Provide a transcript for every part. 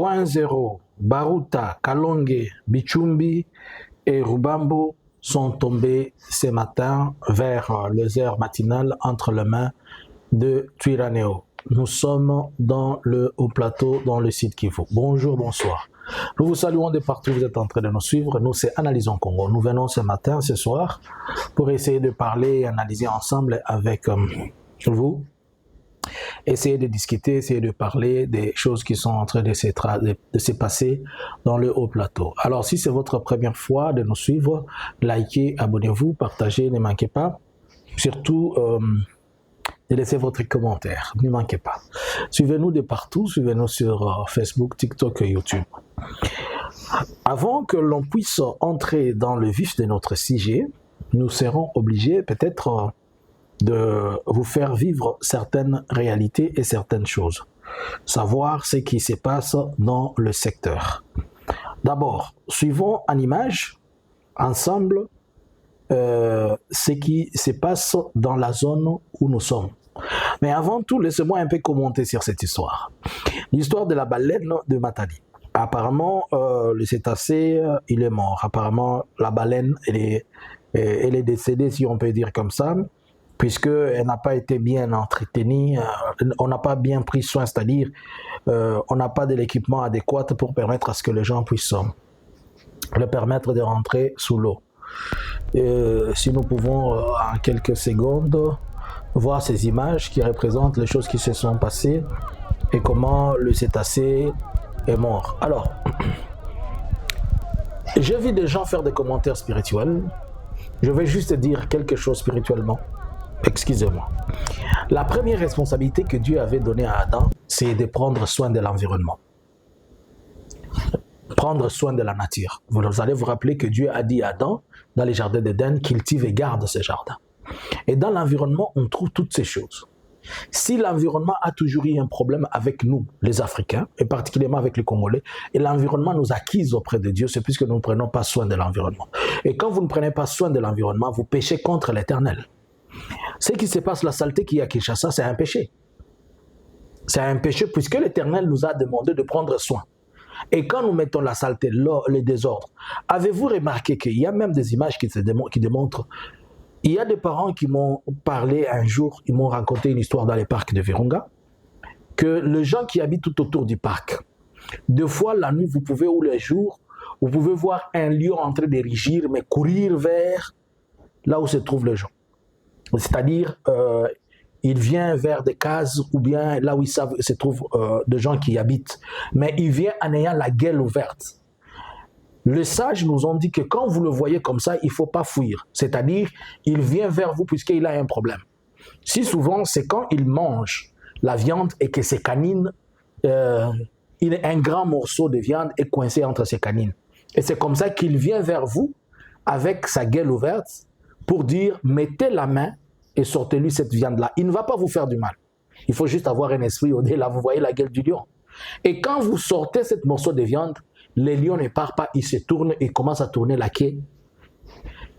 Point Zéro, Baruta, Kalonge, Bichumbi et Rubambo sont tombés ce matin vers les heures matinales entre les mains de Twirwaneho. Nous sommes dans le haut plateau, dans le site Kivu. Bonjour, bonsoir. Nous vous saluons de partout où vous êtes en train de nous suivre. Nous, c'est Analysons Congo. Nous venons ce matin, ce soir, pour essayer de parler et analyser ensemble avec vous. Essayer de discuter, essayer de parler des choses qui sont en train de se passer dans le haut plateau. Alors, si c'est votre première fois de nous suivre, likez, abonnez-vous, partagez, ne manquez pas. Surtout, de laisser votre commentaire, ne manquez pas. Suivez-nous de partout, suivez-nous sur Facebook, TikTok et YouTube. Avant que l'on puisse entrer dans le vif de notre sujet, nous serons obligés peut-être de vous faire vivre certaines réalités et certaines choses. Savoir ce qui se passe dans le secteur. D'abord, suivons en image, ensemble, ce qui se passe dans la zone où nous sommes. Mais avant tout, laissez-moi un peu commenter sur cette histoire. L'histoire de la baleine de Matadi. Apparemment, le cétacé, il est mort. Apparemment, la baleine, elle est décédée, si on peut dire comme ça, puisqu'elle n'a pas été bien entretenue, on n'a pas bien pris soin, c'est-à-dire on n'a pas de l'équipement adéquat pour permettre à ce que les gens puissent le permettre de rentrer sous l'eau. Si nous pouvons en quelques secondes voir ces images qui représentent les choses qui se sont passées et comment le cétacé est mort. Alors, j'ai vu des gens faire des commentaires spirituels. Je vais juste dire quelque chose spirituellement. Excusez-moi. La première responsabilité que Dieu avait donnée à Adam, c'est de prendre soin de l'environnement. Prendre soin de la nature. Vous allez vous rappeler que Dieu a dit à Adam, dans les jardins d'Éden, cultive et garde ces jardins. Et dans l'environnement, on trouve toutes ces choses. Si l'environnement a toujours eu un problème avec nous, les Africains, et particulièrement avec les Congolais, et l'environnement nous acquise auprès de Dieu, c'est puisque nous ne prenons pas soin de l'environnement. Et quand vous ne prenez pas soin de l'environnement, vous péchez contre l'Éternel. Ce qui se passe, la saleté qu'il y a à Kinshasa, c'est un péché. C'est un péché puisque l'Éternel nous a demandé de prendre soin. Et quand nous mettons la saleté, le désordre, avez-vous remarqué qu'il y a même des images qui démontrent. Il y a des parents qui m'ont parlé un jour, ils m'ont raconté une histoire dans les parcs de Virunga, que les gens qui habitent tout autour du parc, deux fois la nuit, vous pouvez, ou les jours, vous pouvez voir un lion en train de rugir, mais courir vers là où se trouvent les gens. C'est-à-dire, il vient vers des cases ou bien là où se trouvent des gens qui habitent, mais il vient en ayant la gueule ouverte. Les sages nous ont dit que quand vous le voyez comme ça, il ne faut pas fuir. C'est-à-dire, il vient vers vous puisqu'il a un problème. Si souvent, c'est quand il mange la viande et que ses canines, un grand morceau de viande est coincé entre ses canines. Et c'est comme ça qu'il vient vers vous avec sa gueule ouverte pour dire, mettez la main et sortez-lui cette viande-là. Il ne va pas vous faire du mal. Il faut juste avoir un esprit au-delà. Vous voyez la gueule du lion. Et quand vous sortez ce morceau de viande, le lion ne part pas, il se tourne et commence à tourner la queue.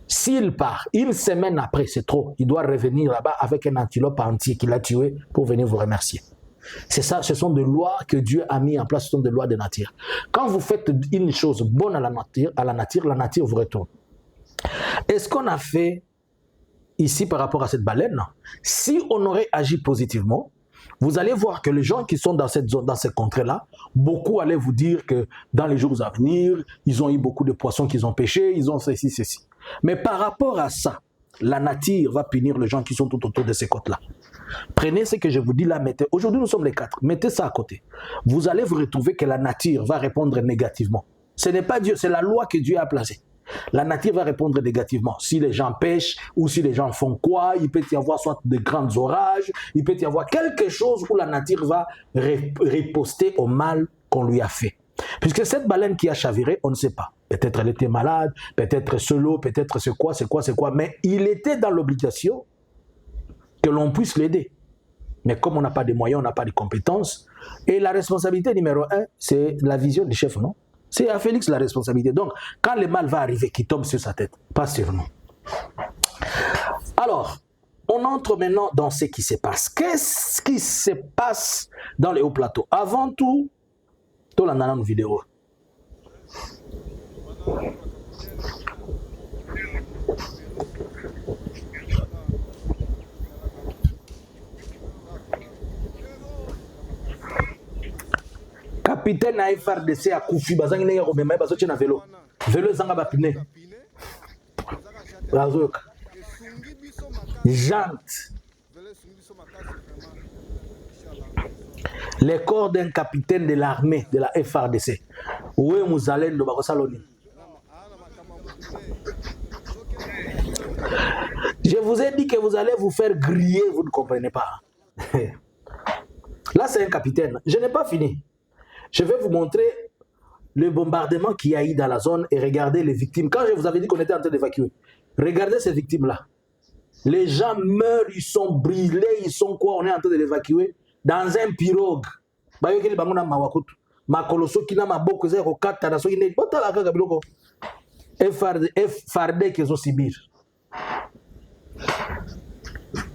S'il part, une semaine après, c'est trop. Il doit revenir là-bas avec un antilope entier qu'il a tué pour venir vous remercier. C'est ça, ce sont des lois que Dieu a mis en place, ce sont des lois de nature. Quand vous faites une chose bonne à la nature vous retourne. Est-ce qu'on a fait ici par rapport à cette baleine? Si on aurait agi positivement, vous allez voir que les gens qui sont dans cette zone, dans cette contrée-là, beaucoup allaient vous dire que dans les jours à venir, ils ont eu beaucoup de poissons qu'ils ont pêchés, ils ont ceci, ceci. Mais par rapport à ça, la nature va punir les gens qui sont tout autour de ces côtes-là. Prenez ce que je vous dis là, mettez. Aujourd'hui, nous sommes les 4. Mettez ça à côté. Vous allez vous retrouver que la nature va répondre négativement. Ce n'est pas Dieu, c'est la loi que Dieu a placée. La nature va répondre négativement. Si les gens pêchent ou si les gens font quoi, il peut y avoir soit de grands orages, il peut y avoir quelque chose où la nature va riposter au mal qu'on lui a fait. Puisque cette baleine qui a chaviré, on ne sait pas. Peut-être elle était malade, peut-être solo, peut-être c'est quoi. Mais il était dans l'obligation que l'on puisse l'aider. Mais comme on n'a pas de moyens, on n'a pas de compétences, et la responsabilité numéro 1, c'est la vision du chef, non? C'est à Félix la responsabilité. Donc, quand le mal va arriver, qu'il tombe sur sa tête, pas sur nous. Alors, on entre maintenant dans ce qui se passe. Qu'est-ce qui se passe dans les hauts plateaux? Avant tout, Tout la une vidéo. Capitaine na FRDC a Koufi bazangi nenge ko mema bazo na vélo. Vélo zanga ba pine. Bazoka. Jante. Les corps d'un capitaine de l'armée de la FRDC. Où est Mouzalendo Bakosaloni? Je vous ai dit que vous allez vous faire griller, vous ne comprenez pas. Là, c'est un capitaine. Je n'ai pas fini. Je vais vous montrer le bombardement qu'il y a eu dans la zone et regardez les victimes. Quand je vous avais dit qu'on était en train d'évacuer, regardez ces victimes-là. Les gens meurent, ils sont brûlés, ils sont quoi? On est en train de l'évacuer dans un pirogue. Bayokeli bangona mawakutu. Makoloso kina maboko zero kata na soki ne botala kaka biloko. FRD kezo sibir.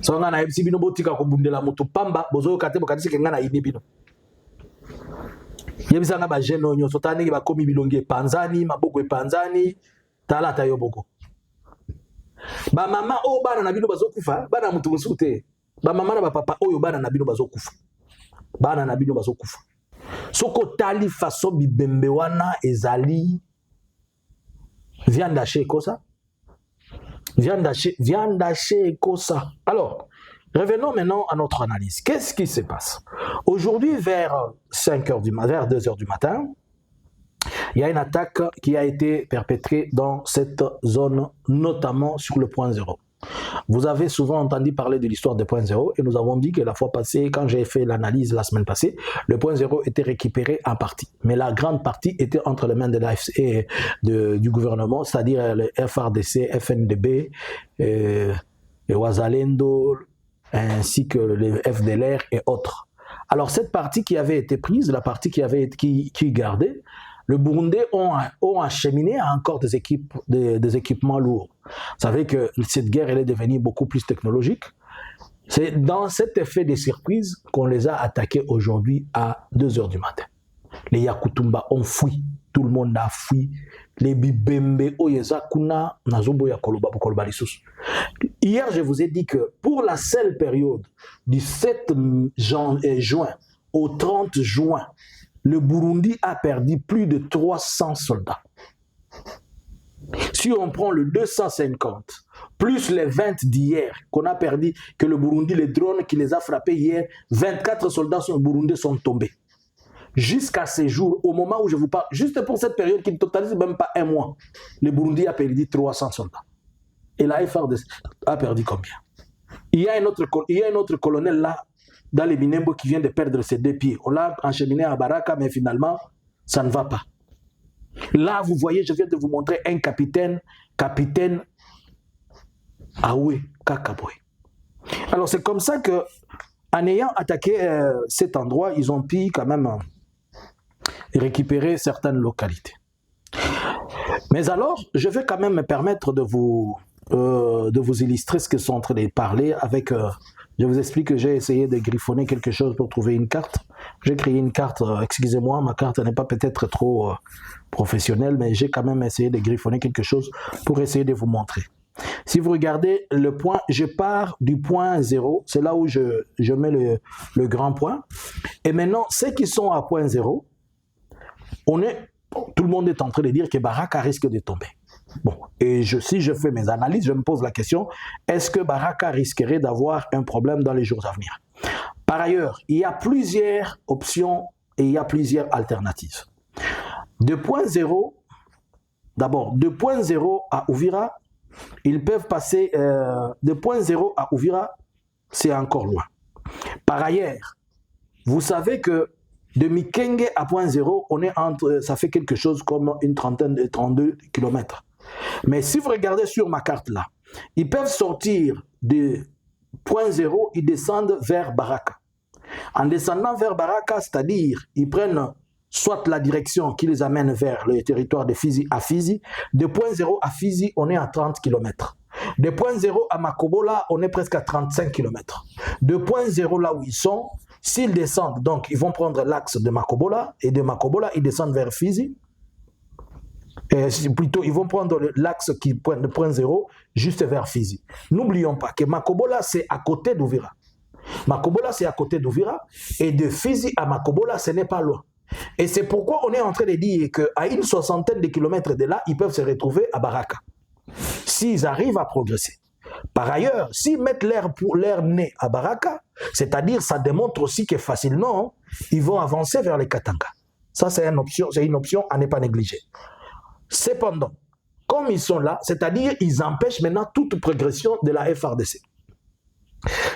So nga na MC bino botika ko bundela moto pamba bozo kate bokatisi kenga na ini bino. Yebisa nga ba jeune onyo sotani ba komi bilongi panzani maboko panzani tala ta yoboko. Ba mama o bana na bino bazokufa bana mutu musute. Ba mama na ba papa oyo bana na bino bazokufa. Bana na bino bazokufa. Soko tali façon bibembe wana ezali viande hachée kosa. Viande hachée kosa. Alors, revenons maintenant à notre analyse. Qu'est-ce qui se passe? Aujourd'hui, vers 5h du matin, vers 2h du matin, il y a une attaque qui a été perpétrée dans cette zone, notamment sur le point zéro. Vous avez souvent entendu parler de l'histoire des points zéro et nous avons dit que la fois passée, quand j'ai fait l'analyse la semaine passée, le point zéro était récupéré en partie. Mais la grande partie était entre les mains de l'AFC et du gouvernement, c'est-à-dire le FRDC, FNDB, et Ouazalendo, ainsi que le FDLR et autres. Alors cette partie qui avait été prise, la partie qui gardait, le Burundi ont acheminé encore des équipements lourds. Vous savez que cette guerre elle est devenue beaucoup plus technologique. C'est dans cet effet de surprise qu'on les a attaqués aujourd'hui à 2h du matin. Les Yakutumba ont fui, tout le monde a fui. Les Bibembe, Oyezakuna, Nazoboya Koloba, Koloba Lissus. Hier, je vous ai dit que pour la seule période du 7 juin au 30 juin, le Burundi a perdu plus de 300 soldats. Si on prend le 250, plus les 20 d'hier qu'on a perdu, que le Burundi, les drones qui les a frappés hier, 24 soldats burundais sont tombés. Jusqu'à ces jours, au moment où je vous parle, juste pour cette période qui ne totalise même pas un mois, le Burundi a perdu 300 soldats. Et la FARDC a perdu combien? Il y a un autre colonel là, dans les Minembo, qui vient de perdre ses 2 pieds. On l'a encheminé à Baraka, mais finalement, ça ne va pas. Là, vous voyez, je viens de vous montrer un capitaine Aoué Kakaboué. Alors, c'est comme ça que, en ayant attaqué cet endroit, ils ont pu quand même récupérer certaines localités. Mais alors, je vais quand même me permettre de vous illustrer ce que sont en train de parler avec... je vous explique que j'ai essayé de griffonner quelque chose pour trouver une carte. J'ai créé une carte, excusez-moi, ma carte n'est pas peut-être trop professionnelle, mais j'ai quand même essayé de griffonner quelque chose pour essayer de vous montrer. Si vous regardez le point, je pars du point 0, c'est là où je mets le grand point. Et maintenant, ceux qui sont à point 0, tout le monde est en train de dire que Baraka risque de tomber. Bon, et si je fais mes analyses, je me pose la question, est-ce que Baraka risquerait d'avoir un problème dans les jours à venir? Par ailleurs, il y a plusieurs options et il y a plusieurs alternatives. De point 0, d'abord, de point 0 à Uvira, ils peuvent passer de point 0 à Uvira, c'est encore loin. Par ailleurs, vous savez que de Mikenge à point 0, ça fait quelque chose comme une trentaine de 32 km. Mais si vous regardez sur ma carte là, ils peuvent sortir de point 0, ils descendent vers Baraka. En descendant vers Baraka, c'est-à-dire, ils prennent soit la direction qui les amène vers le territoire de Fizi à Fizi. De point 0 à Fizi, on est à 30 km. De point 0 à Makobola, on est presque à 35 km. De point 0 là où ils sont, S'ils descendent, donc ils vont prendre l'axe de Makobola, et de Makobola, ils descendent vers Fizi. Plutôt, ils vont prendre l'axe qui pointe le point zéro juste vers Fizi. N'oublions pas que Makobola, c'est à côté d'Ouvira. Makobola, c'est à côté d'Ouvira, et de Fizi à Makobola, ce n'est pas loin. Et c'est pourquoi on est en train de dire qu'à une soixantaine de kilomètres de là, ils peuvent se retrouver à Baraka, s'ils arrivent à progresser. Par ailleurs, s'ils mettent leur nez à Baraka, c'est-à-dire ça démontre aussi que facilement, ils vont avancer vers les Katanga. Ça, c'est une option à ne pas négliger. Cependant, comme ils sont là, c'est-à-dire ils empêchent maintenant toute progression de la FRDC.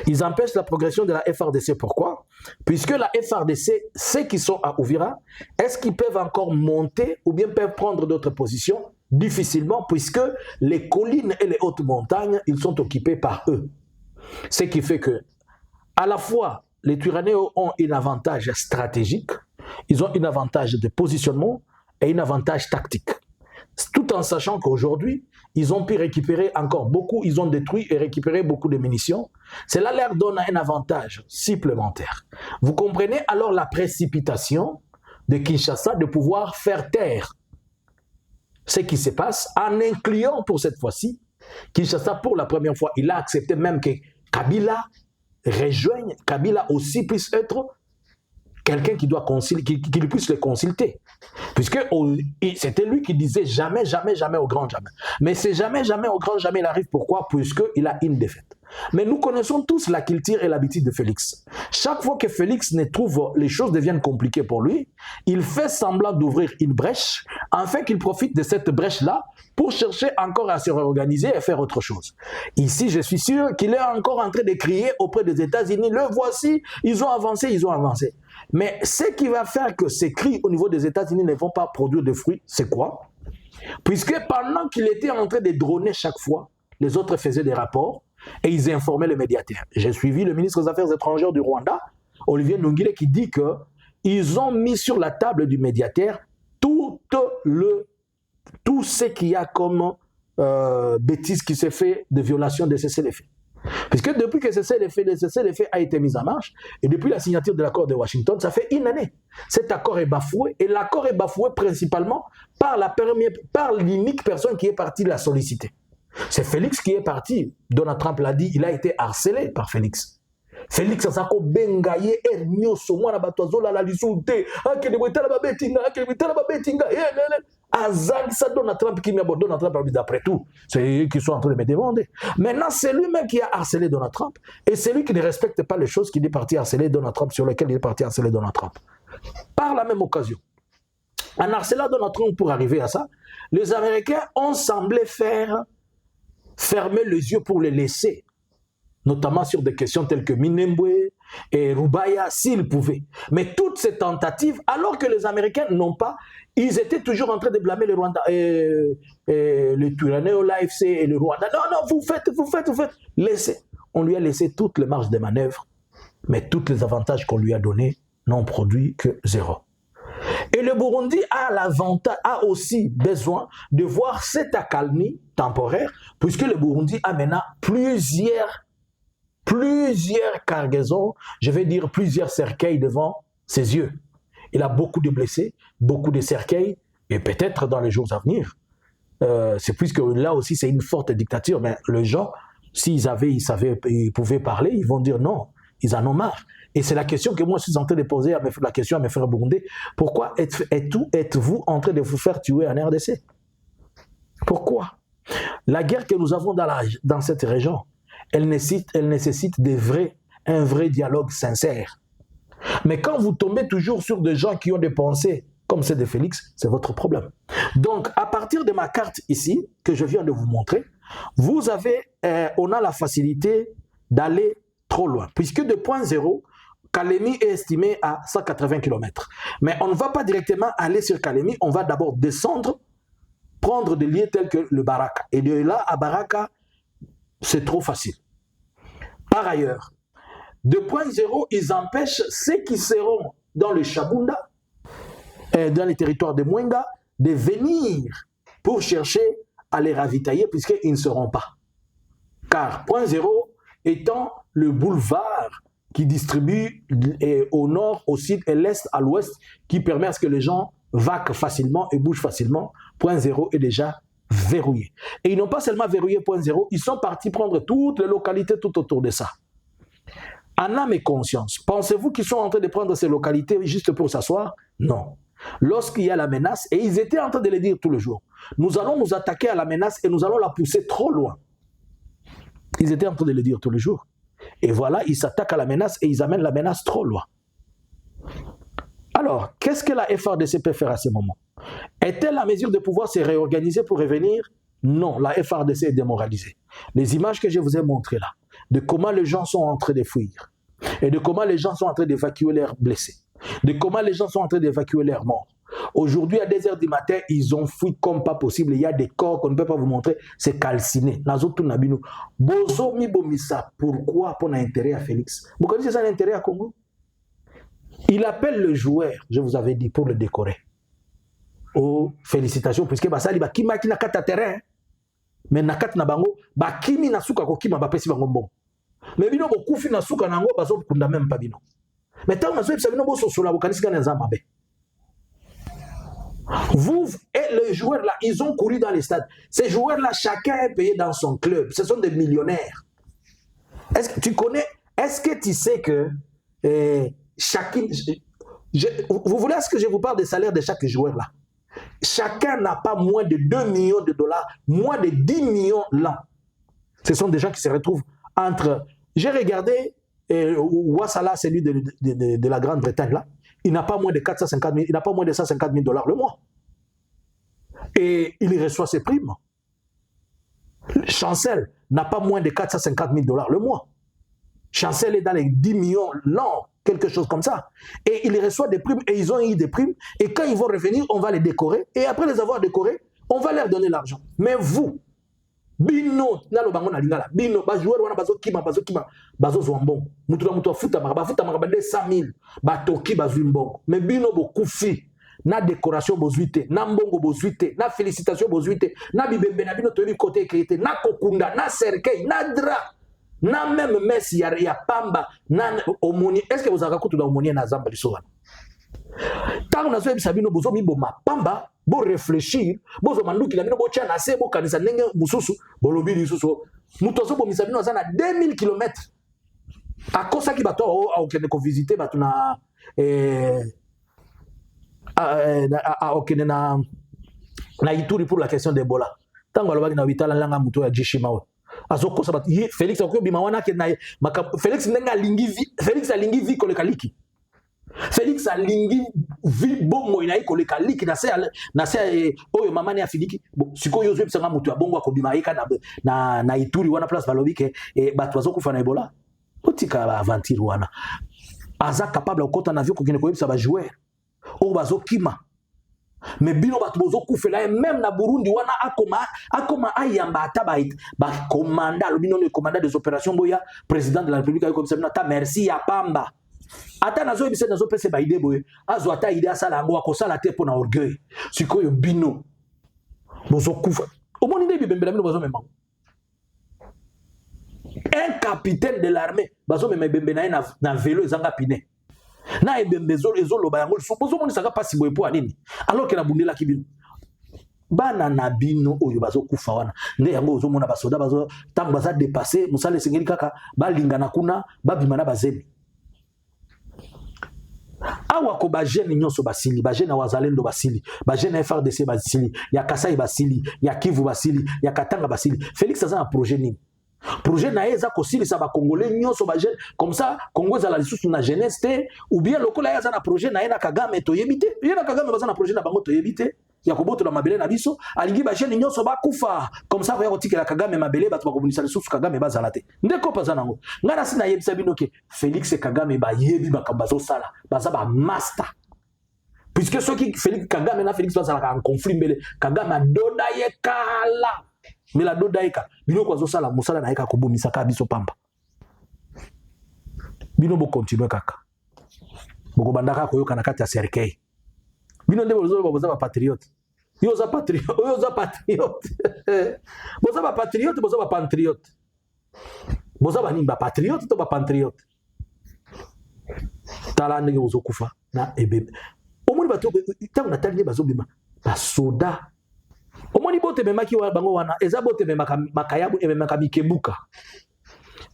Ils empêchent la progression de la FRDC. Pourquoi? Puisque la FRDC, ceux qui sont à Ouvira, est-ce qu'ils peuvent encore monter ou bien peuvent prendre d'autres positions? Difficilement, puisque les collines et les hautes montagnes, ils sont occupés par eux. Ce qui fait que, à la fois, les Twiranéos ont un avantage stratégique, ils ont un avantage de positionnement et un avantage tactique. Tout en sachant qu'aujourd'hui, ils ont pu récupérer encore beaucoup, ils ont détruit et récupéré beaucoup de munitions. Cela leur donne un avantage supplémentaire. Vous comprenez alors la précipitation de Kinshasa de pouvoir faire taire ce qui se passe en incluant pour cette fois-ci Kinshasa pour la première fois. Il a accepté même que Kabila rejoigne, Kabila aussi puisse être quelqu'un qui puisse le consulter. Puisque c'était lui qui disait jamais, jamais, jamais au grand jamais. Mais c'est jamais, jamais au grand jamais il arrive. Pourquoi? Puisqu'il a une défaite. Mais nous connaissons tous la culture et l'habitude de Félix. Chaque fois que Félix ne trouve, les choses deviennent compliquées pour lui, il fait semblant d'ouvrir une brèche, afin qu'il profite de cette brèche-là pour chercher encore à se réorganiser et faire autre chose. Ici, je suis sûr qu'il est encore en train de crier auprès des États-Unis, le voici, ils ont avancé, ils ont avancé. Mais ce qui va faire que ces cris au niveau des États-Unis ne vont pas produire de fruits, c'est quoi? Puisque pendant qu'il était en train de droner chaque fois, les autres faisaient des rapports et ils informaient les médiateurs. J'ai suivi le ministre des Affaires étrangères du Rwanda, Olivier Nungile, qui dit qu'ils ont mis sur la table du médiateur tout ce qu'il y a comme bêtise qui s'est fait de violation de cessez-le-feu. Puisque depuis que cessez-le-feu a été mis en marche, et depuis la signature de l'accord de Washington, ça fait une année. Cet accord est bafoué, et l'accord est bafoué principalement par l'unique personne qui est partie la solliciter. C'est Félix qui est parti. Donald Trump l'a dit, il a été harcelé par Félix. Félix Asako Bengaye Ernyoso mwana batozola la lisulte akele wetala babetinga Azag ça Donald Trump qui m'a Donald Trump d'après tout c'est eux qui sont en train de me demander. Maintenant c'est lui-même qui a harcelé Donald Trump et c'est lui qui ne respecte pas les choses qu'il est parti harceler Donald Trump, sur lesquelles il est parti harceler Donald Trump. Par la même occasion, en harcelant Donald Trump pour arriver à ça, les Américains ont semblé fermer les yeux pour les laisser, notamment sur des questions telles que Minembwe et Rubaya, s'ils pouvaient. Mais toutes ces tentatives, alors que les Américains n'ont pas, ils étaient toujours en train de blâmer le Rwanda, le Twiranéo, l'AFC et le Rwanda. Non, non, vous faites. Laissez. On lui a laissé toutes les marges de manœuvre, mais tous les avantages qu'on lui a donnés n'ont produit que zéro. Et le Burundi a aussi besoin de voir cette accalmie temporaire, puisque le Burundi a maintenant plusieurs cargaisons, je vais dire plusieurs cercueils devant ses yeux. Il a beaucoup de blessés, beaucoup de cercueils, et peut-être dans les jours à venir. C'est puisque là aussi c'est une forte dictature, mais les gens, s'ils pouvaient parler, ils vont dire non, ils en ont marre. Et c'est la question que moi je suis en train de poser, la question à mes frères burundais. Pourquoi êtes-vous en train de vous faire tuer en RDC? Pourquoi? La guerre que nous avons dans cette région, elle nécessite un vrai dialogue sincère. Mais quand vous tombez toujours sur des gens qui ont des pensées comme celle de Félix, c'est votre problème. Donc, à partir de ma carte ici, que je viens de vous montrer, on a la facilité d'aller trop loin. Puisque de point zéro, Kalemi est estimé à 180 km. Mais on ne va pas directement aller sur Kalemi, on va d'abord descendre, prendre des lieux tels que le Baraka. Et de là à Baraka, c'est trop facile. Par ailleurs, de point zéro, ils empêchent ceux qui seront dans le Chabunda, dans les territoires de Mwenga, de venir pour chercher à les ravitailler, puisqu'ils ne seront pas. Car point zéro étant le boulevard qui distribue au nord, au sud et l'est à l'ouest, qui permet à ce que les gens vaquent facilement et bougent facilement. Point zéro est déjà verrouillé. Et ils n'ont pas seulement verrouillé point zéro, ils sont partis prendre toutes les localités tout autour de ça. En âme et conscience, pensez-vous qu'ils sont en train de prendre ces localités juste pour s'asseoir? Non. Lorsqu'il y a la menace, et ils étaient en train de le dire tout le jour, nous allons nous attaquer à la menace et nous allons la pousser trop loin. Ils étaient en train de le dire tous les jours. Et voilà, ils s'attaquent à la menace et ils amènent la menace trop loin. Alors, qu'est-ce que la FARDC peut faire à ce moment? Est-elle à mesure de pouvoir se réorganiser pour revenir? Non, la FARDC est démoralisée. Les images que je vous ai montrées là, de comment les gens sont en train de fuir, et de comment les gens sont en train d'évacuer leurs blessés, de comment les gens sont en train d'évacuer leurs morts. Aujourd'hui, à 2h du matin, ils ont fui comme pas possible. Il y a des corps qu'on ne peut pas vous montrer, c'est calciné. Pourquoi pour l'intérêt à Félix? Vous connaissez ça l'intérêt à Congo? Il appelle le joueur, je vous avais dit, pour le décorer. Oh, félicitations, puisque Basali Bakima qui n'a qu'à terrain. Mais nakat na bango, Bakimi na suka kokima bapesi bango bon. Mais bino beaucoup fi na suka nango bazo kunda même pas bino. Mais tant na so ebisa bino bo sosola bokanisi kana nzamabe. Vous et les joueurs là, ils ont couru dans les stades. Ces joueurs là, chacun est payé dans son club. Ce sont des millionnaires. Est-ce que tu connais, est-ce que tu sais que chacun, vous voulez est-ce que je vous parle des salaires de chaque joueur là? Chacun n'a pas moins de 2 millions de dollars, moins de 10 millions l'an. Ce sont des gens qui se retrouvent entre... J'ai regardé Ouassala, celui de la Grande-Bretagne là, il n'a pas moins de 450 000, il n'a pas moins de 150 000 dollars le mois. Et il reçoit ses primes. Chancel n'a pas moins de 450 000 dollars le mois. Chancel est dans les 10 millions l'an, quelque chose comme ça. Et il reçoit des primes, et ils ont eu des primes, et quand ils vont revenir, on va les décorer, et après les avoir décorés, on va leur donner l'argent. Mais vous, bino, nalo bango na lingala, bino, ba joueur wana bazo kima, bazo zwambon, mutu futa maraba 200 000, ba toki bazumbon. Mais bino bo kufi, na décoration bozuite, na mbongo bozuite, na félicitations bozuite, na bibembe na bino toyebi côté écrité, na kokunda, na cercueil, na dra. Na même messi ya pamba na omoni. Est-ce que vous avez écouté omoni na zamba lisoa? Tant na zo bisabino bozo miboma pamba bo réfléchir bozo manduki la bino bo tia na se bo kanisa ndenge mususu bolobi lisusu mutozo bo misabino za na 2000 km. Akosa ki bato au kende ko visiter bato na okene na Ituri pour la question d'Ebola. Tant alobaki na bitala langa muto ya Jishimao. Azoko sabat Félix akoyo bimawana ke na Félix ndenga lingi Félix alingi vi koleka liki. Félix alingi vi bongo ina koleka liki na se oyo mama ne afiliki siko yozo bisanga mutu ya bongo akobima eka na Ituri wana place balobi ke bato bazokufa na Ebola. Otika ba aventure wana. Aza capable okota na vie kokine koyebisa ba joueur. O bazokima. Mais bino bato bozo kufela même na Burundi wana akoma ayamba ata ba commanda le bino le commandant des opérations boya président de la République comme ça ta merci ya pamba ata nazo ebise nazo pese ba idée boye azo ata idée asala ngo akosala te pour na orgueil sikoyo bino bozo kufa omoni nde bibembela bino bozo mema un capitaine de l'armée bazo mema bembe na vélo ezanga piné na ebembezo ezoloba yango supozo moni saka pasi boye po anini alors que na bundela kibino bana na bino oyo bazokufa wana nde yango ozomona basoda bazo tango baza dépasser musale sengeli kaka balingana kuna babima na bazemi awa ko ba jeune nyonso basili ba jeune wazalendo basili ba jeune FARDC basili ya Kasai basili ya Kivu basili ya Katanga basili Félix aza na projet nini projet na eza kosili sa ba congolais nyonso ba jeune comme ça Congo za la lisusu na jeunesse te ou bien lokola ya za na projet na ena Kagame to yebite yena Kagame baza na projet na bango to yebite ya koboto la mabele na biso alingi ba jeune nyonso ba kufa comme ça ya kotikela Kagame mabele bato ba kobunisa lisusu Kagame bazala te ndeko paza nango ngana sina yebisa bino ke Félix Kagame ba yebi bakamba zo sala baza ba master puisque ceux qui Félix Kagame na Félix bazala en conflit mbele Kagame doda ye kala mais la dodaika bino kwa zo sala musala na eka kobomisa ka biso pamba bino bo continuer kaka boko bandaka koyoka na kati ya cercueil bino nde boza ba patriote yo za patriote boza ba patriote boza ba patriote boza ba nimba patriote to ba patriote tala ndenge ozokufa na ebebe omoni bato tango natali bazobima basoda omoni bote memaki bango wana eza bote memaka makayabu ememaka mikebuka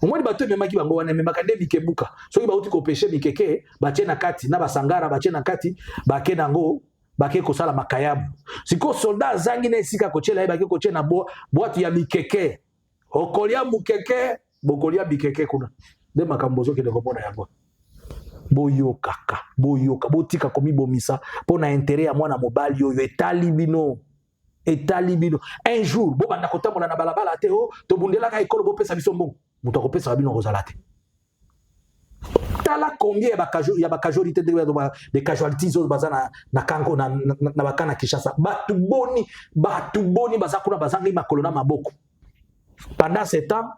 omoni bato memaki bango wana memaka nde mikebuka soki bauti kopeshe mikeke batie na kati na basangara batie na kati bake nango bake kosala makayabu siko soldat azangi na esika kotiela ye bake kotie na boîte ya mikeke okolia mukeke bokolia bikeke kuna nde makambo ozokende komona yango boyoka botika komibomisa mpona intere ya mwana mobali oyo etali bino un jour bobanda kotambola na balabala te o tobundelaka ekolo bopesa biso mbongo moto akopesa bino kozala te tala combien ya bacasualité de casualties oyo baza na kango na bakana Kinshasa batu boni baza kuna bazangi makolo na maboko pendant ce temps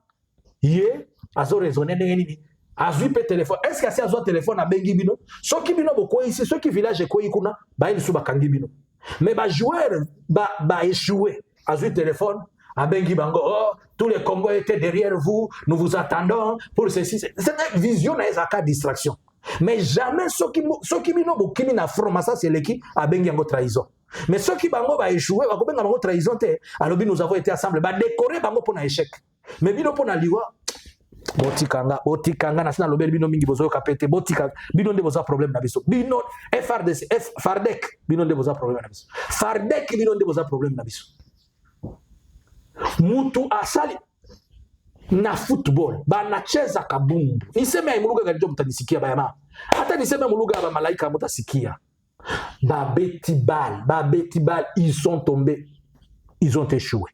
ye azo raisonner ndenge nini azwi pe téléphone est-ce que asi azwa téléphone abengi bino soki bino bokoyi ici soki village ekoyi kuna bayelisu bakangi bino mais bajoueur échoué azwi téléphone abengi bango oh tous les Congolais étaient derrière vous nous vous attendons pour ceci c'est une vision na ezaka distraction mais jamais soki bino bokimi na front ça c'est l'équipe abengi yango trahison mais soki bango échoué bakobenga bango trahison te alobi nous avons été ensemble décorer bango pour na échec mais bino pour na liwa botikanga na sina lobeli bino mingi bozo kapete botika bino nde boza problème na biso bino Fardek bino nde boza problème na biso Fardek bino nde boza problème na biso mutu asali na football banacheza kabumbu niseme muluga galijo mtanisikia bayama hata niseme muluga ba malaika mutasikia babeti bal ils sont tombés ils ont échoué.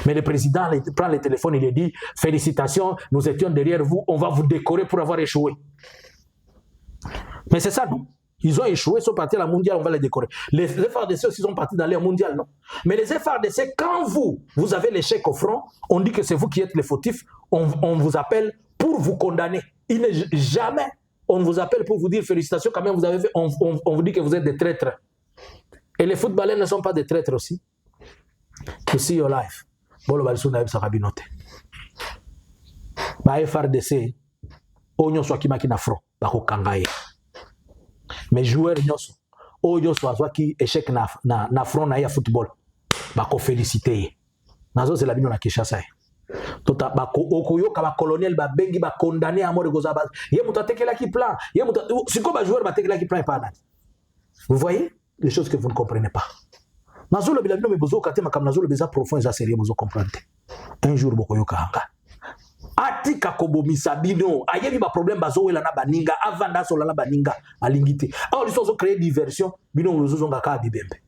Mais le président prend le téléphone et il dit « Félicitations, nous étions derrière vous, on va vous décorer pour avoir échoué. » Mais c'est ça, non? Ils ont échoué, ils sont partis à la mondiale, on va les décorer. Les FARDC aussi sont partis dans l'air mondial, non? Mais les FARDC, quand vous avez l'échec au front, on dit que c'est vous qui êtes les fautifs, on vous appelle pour vous condamner. Il n'est jamais, on vous appelle pour vous dire « Félicitations, quand même vous avez fait, on vous dit que vous êtes des traîtres. » Et les footballeurs ne sont pas des traîtres aussi. To see your life. Bolo balisu na yebisa kabinote. Ba FRDC onyo so akimaki na front bako kangaye. Mais joueur nyoso onyo so azwaki échec na front na ya football bako féliciter. Nazo c'est la bino na Kinshasa. Tota bako okoyoka ba colonel ba bengi ba condamné à mort de Gozaba. Ye mutatekela ki plan. Ye siko ba joueur ba tekela ki plan pa na. Vous voyez les choses que vous ne comprenez pas. Nazolo bilabino mebozo kate makam nazolo beza profond za sérieux bozo comprendre. Un jour bokoyoka hanga. Atika kobomisa bino ayebi ba problème bazo wela na baninga avanda sola na baninga alingite. Alors ils sont créé diversion bino lozo ngaka bibembe.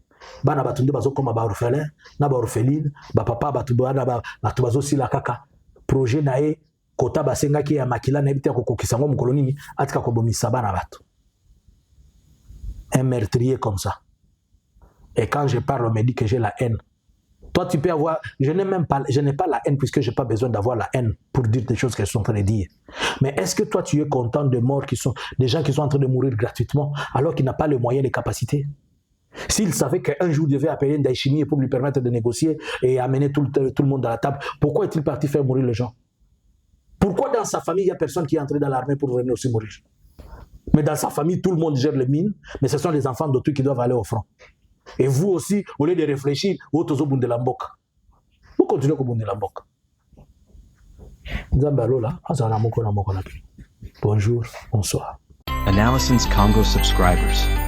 Bana batunde bazo koma ba orphelin na ba orpheline ba papa batu bana ba batu bazo sila kaka projet nae kota basenga ki ya makila na ebite kokokisa ngo mukoloni atika kobomisa bana batu. Un meurtrier comme ça. Et quand je parle, on me dit que j'ai la haine. Toi, tu peux avoir... Je n'ai pas la haine puisque je n'ai pas besoin d'avoir la haine pour dire des choses que je suis en train de dire. Mais est-ce que toi, tu es content de morts des gens qui sont en train de mourir gratuitement alors qu'ils n'ont pas les moyens, les capacités? S'il savait qu'un jour, il devait appeler Ndaïchimi pour lui permettre de négocier et amener tout le monde à la table, pourquoi est-il parti faire mourir les gens? Pourquoi dans sa famille, il n'y a personne qui est entré dans l'armée pour venir aussi mourir? Mais dans sa famille, tout le monde gère les mines, mais ce sont les enfants d'autrui qui doivent aller au front. Et vous aussi, au lieu de réfléchir, vous continuez à bunde la mboka. Bonjour, bonsoir. Analysins Congo subscribers.